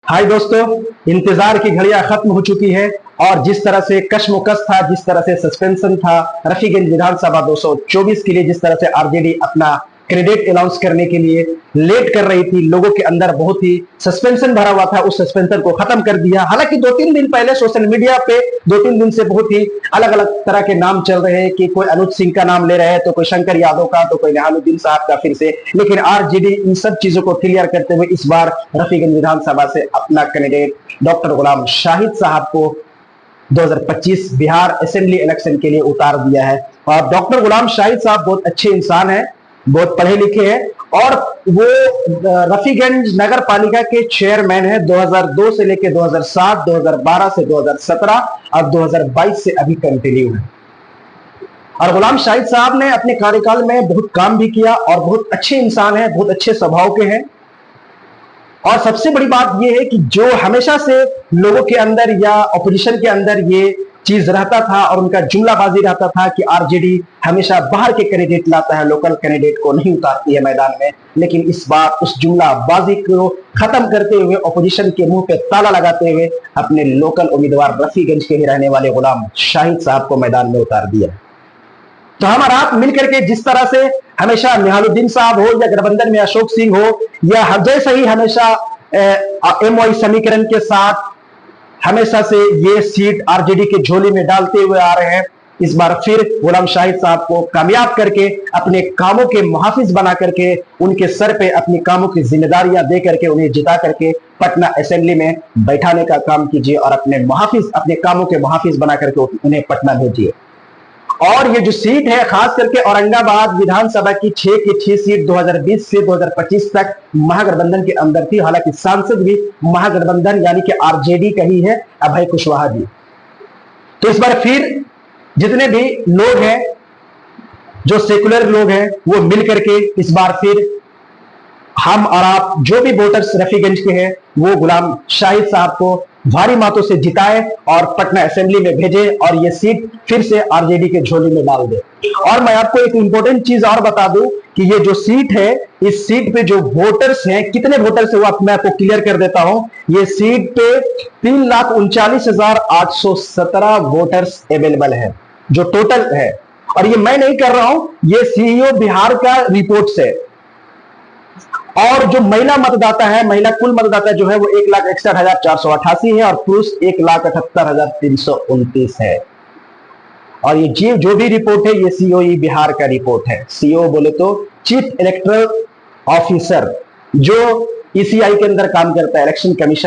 हाय दोस्तों, इंतजार की घड़ियां खत्म हो चुकी है और जिस तरह से कश्मकश था, जिस तरह से सस्पेंशन था, रफीगंज विधानसभा 224 के लिए जिस तरह से आरजेडी अपना कैंडिडेट अनाउंस करने के लिए लेट कर रही थी, लोगों के अंदर बहुत ही सस्पेंशन भरा हुआ था। उस सस्पेंशन को खत्म कर दिया। हालांकि 2-3 दिन पहले सोशल मीडिया पे 2-3 दिन से बहुत ही अलग अलग तरह के नाम चल रहे हैं कि कोई अनुज सिंह का नाम ले रहे हैं, तो कोई शंकर यादव का, तो कोई निहालुद्दीन साहब का फिर से। लेकिन आरजेडी इन सब चीजों को क्लियर करते हुए इस बार रफीगंज विधानसभा से अपना कैंडिडेट डॉक्टर गुलाम शाहिद साहब को 2025 बिहार असेंबली इलेक्शन के लिए उतार दिया है। और डॉक्टर गुलाम शाहिद साहब बहुत अच्छे इंसान हैं, बहुत पढ़े लिखे हैं और वो रफीगंज नगर पालिका के चेयरमैन है 2002 से लेकर 2007, 2012 से 2017 और 2022 से अभी कंटिन्यू है। और गुलाम शाहिद साहब ने अपने कार्यकाल में बहुत काम भी किया और बहुत अच्छे इंसान हैं, बहुत अच्छे स्वभाव के हैं। और सबसे बड़ी बात यह है कि जो हमेशा से लोगों के अंदर या ऑपोजिशन के अंदर ये चीज रहता था और उनका जुमलाबाजी रहता था कि आरजेडी हमेशा बाहर के कैंडिडेट लाता है, लोकल कैंडिडेट को नहीं उतारती है मैदान में। लेकिन इस बार उस जुमलाबाजी को खत्म करते हुए, ऑपोजिशन के मुंह पे ताला लगाते हुए अपने लोकल उम्मीदवार रफीगंज के ही रहने वाले गुलाम शाहिद साहब को मैदान में उतार दिया। तो हम और आप मिलकर के जिस तरह से हमेशा निहालुद्दीन साहब हो या गठबंधन में अशोक सिंह हो या जैसे ही हमेशा एमओआई समीकरण के साथ हमेशा से ये सीट आरजेडी के झोली में डालते हुए आ रहे हैं, इस बार फिर गुलाम शाहिद साहब को कामयाब करके अपने कामों के मुहाफिज बना करके उनके सर पे अपनी कामों की जिम्मेदारियां दे करके उन्हें जिता करके पटना असेंबली में बैठाने का काम कीजिए और अपने मुहाफिज, अपने कामों के मुहाफिज बना करके उन्हें पटना भेजिए। और ये जो सीट है, खास करके औरंगाबाद विधानसभा की 6 की 6 सीट 2020 से 2025 तक महागठबंधन के अंदर थी। हालांकि सांसद भी महागठबंधन यानी कि आरजेडी का ही है, अभय कुशवाहा जी। तो इस बार फिर जितने भी लोग हैं, जो सेकुलर लोग हैं, वो मिलकर के इस बार फिर हम और आप जो भी वोटर्स रफीगंज के हैं वो गुलाम शाहिद साहब को भारी मतों से जिताए और पटना असेंबली में भेजे और ये सीट फिर से आरजेडी के झोली में डाल दे। और मैं आपको एक इंपॉर्टेंट चीज और बता दूं कि ये जो सीट है, इस सीट पे जो वोटर्स हैं, कितने वोटर्स है वो मैं आपको क्लियर कर देता हूं। ये सीट पे 3,39,817 वोटर्स अवेलेबल है जो टोटल है। और ये मैं नहीं कर रहा हूं, ये सीईओ बिहार का रिपोर्ट है। और जो महिला मतदाता है, महिला कुल मतदाता जो है वो 1,61,488 है और पुरुष 1,78,329 है। और ये जो भी रिपोर्ट है ये सीओई बिहार का रिपोर्ट है। सीओ बोले तो चीफ इलेक्टोरल ऑफिसर, जो ईसीआई के अंदर काम करता है, इलेक्शन कमीशन